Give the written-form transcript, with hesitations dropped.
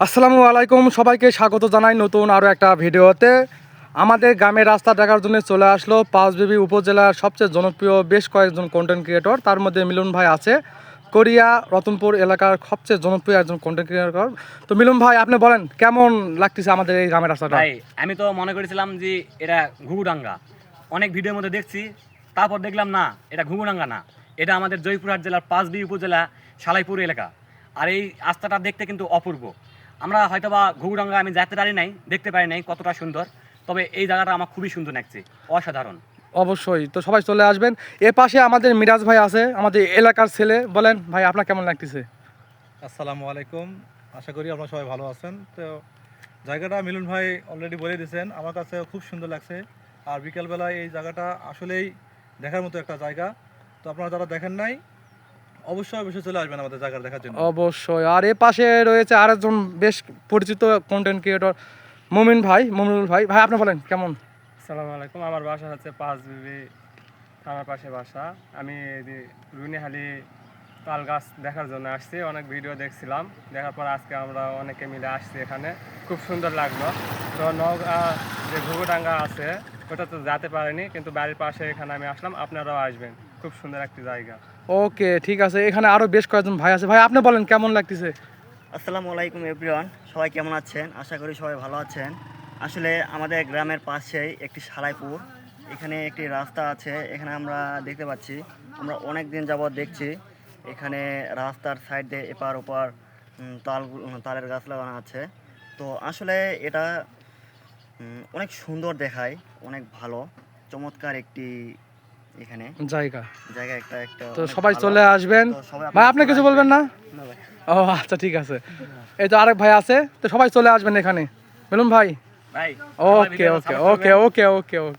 আসসালামু আলাইকুম, সবাইকে স্বাগত জানাই নতুন আরও একটা ভিডিওতে। আমাদের গ্রামের রাস্তা দেখার জন্য চলে আসলো পাঁচবিবি উপজেলার সবচেয়ে জনপ্রিয় বেশ কয়েকজন কন্টেন্ট ক্রিয়েটর। তার মধ্যে মিলন ভাই আছে, কোরিয়া রতনপুর এলাকার সবচেয়ে জনপ্রিয় একজন কন্টেন্ট ক্রিয়েটর। তো মিলন ভাই, আপনি বলেন কেমন লাগতেছে আমাদের এই গ্রামের রাস্তাটা? ভাই, আমি তো মনে করেছিলাম যে এটা ঘুঘুডাঙ্গা, অনেক ভিডিওর মধ্যে দেখছি, তারপর দেখলাম না, এটা ঘুঘুডাঙ্গা না, এটা আমাদের জয়পুরহাট জেলার পাঁচবিবি উপজেলা সালাইপুর এলাকা। আর এই রাস্তাটা দেখতে কিন্তু অপূর্ব। আমরা হয়তোবা ঘুঘুডাঙ্গা আমি যেতে পারি নাই, দেখতে পারি নাই কতটা সুন্দর, তবে এই জায়গাটা আমার খুবই সুন্দর লাগছে, অসাধারণ। অবশ্যই, তো সবাই চলে আসবেন। এ পাশে আমাদের মিরাজ ভাই আছে, আমাদের এলাকার ছেলে। বলেন ভাই, আপনার কেমন লাগতেছে? আসসালামু আলাইকুম, আশা করি আপনারা সবাই ভালো আছেন। তো জায়গাটা মিলন ভাই অলরেডি বলে দিয়েছেন, আমার কাছে খুব সুন্দর লাগছে। আর বিকেলবেলায় এই জায়গাটা আসলেই দেখার মতো একটা জায়গা। তো আপনারা যারা দেখেন নাই, অবশ্যই অবশ্যই চলে আসবেন আমাদের জায়গা দেখার জন্য। অবশ্যই। আর এ পাশে রয়েছে আরেকজন বেশ পরিচিত কন্টেন্ট ক্রিয়েটর, মুমিনুল ভাই। ভাই আপনি বলেন কেমন? আসসালামু আলাইকুম। আমার বাসা হচ্ছে পাঁচবিবি থানার পাশে বাসা। আমি রুনিহালি তাল গাছ দেখার জন্য আসছি, অনেক ভিডিও দেখছিলাম, দেখার পর আজকে আমরা অনেকে মিলে আসছি এখানে, খুব সুন্দর লাগলো। তো নওগাঁ যে ঘুঘুডাঙ্গা আছে ওটা তো যেতে পারিনি, কিন্তু বাড়ির পাশে এখানে আমি আসলাম, আপনারাও আসবেন, খুব সুন্দর একটি জায়গা। ওকে, ঠিক আছে। এখানে আরো বেশ কয়েকজন ভাই আছে। ভাই আপনি বলেন কেমন লাগতেছে? আসসালামু আলাইকুম এভরিওয়ান, সবাই কেমন আছেন? আশা করি সবাই ভালো আছেন। আসলে আমাদের গ্রামের পাশেই একটি সালাইপুর, এখানে একটি রাস্তা আছে, এখানে আমরা দেখতে পাচ্ছি, আমরা অনেক দিন যাবৎ দেখছি এখানে রাস্তার সাইড দিয়ে এপার ওপার তালের গাছ লাগানো আছে। তো আসলে এটা অনেক সুন্দর দেখায়, অনেক ভালো চমৎকার একটি এখানে জায়গা জায়গা একটা একটা তো অনেক সবাই ভালো। চলে আসবেন। তো সবাই ভাই আপনারা আপনি চলে কিছু আসবেন। বলবেন না? না ভাই। ও আচ্ছা, ঠিক আছে। এই তো আরেক ভাই আছে, তো সবাই চলে আসবেন এখানে। মিলন ভাই। ভাই, ওকে ওকে ওকে ওকে ওকে ওকে।